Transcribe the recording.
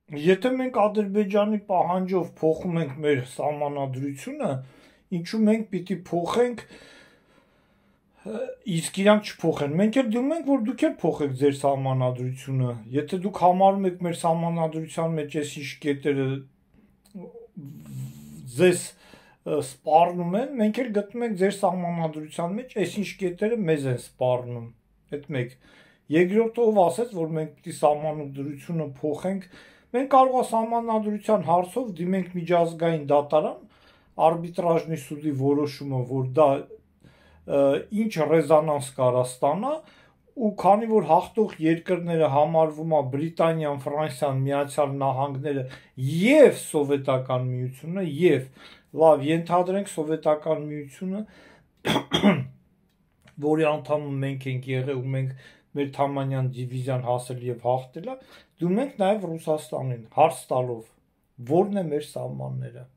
Եթե մենք Ադրբեջանի պահանջով փոխում ենք մեր սահմանադրությունը, ինչու մենք պիտի փոխենք, իսկ իրանք չփոխեն։ Մենք էլ դիմում ենք, որ դուք էլ փոխեք ձեր սահմանադրությունը։ Եթե դուք համարում եք մեր սահմանադրության մեջ այս ինչ կետերը ձեզ սպառնում են, մենք էլ գտնում ենք ձեր սահմանադրության մեջ այս ինչ կետերը մեզ են սպառնում։ Այդ մեկ։ Երկրորդը ով ասեց, որ մենք պիտի սահմանադրությունը փոխենք, մենք կարող է սահմանադրության հարցով դիմենք միջազգային դատարան, արբիտրաժնի սուդի որոշումը, որ դա ինչ ռեզոնանս կարա ստանա, ու քանի որ հաղթող երկրները համարվում է Բրիտանիան, Ֆրանսիան, Միացյալ Նահանգները եւ Սովետական Միությունը, եւ լավ, ենթադրենք Սովետական Միությունը, որի անդամը մենք ենք եղել ու մենք մեր Թամանյան դիվիզիան հասել եւ հաղթել է, դու մենք նաեւ Ռուսաստանին հարց տալով, որն է մեր սահմանները։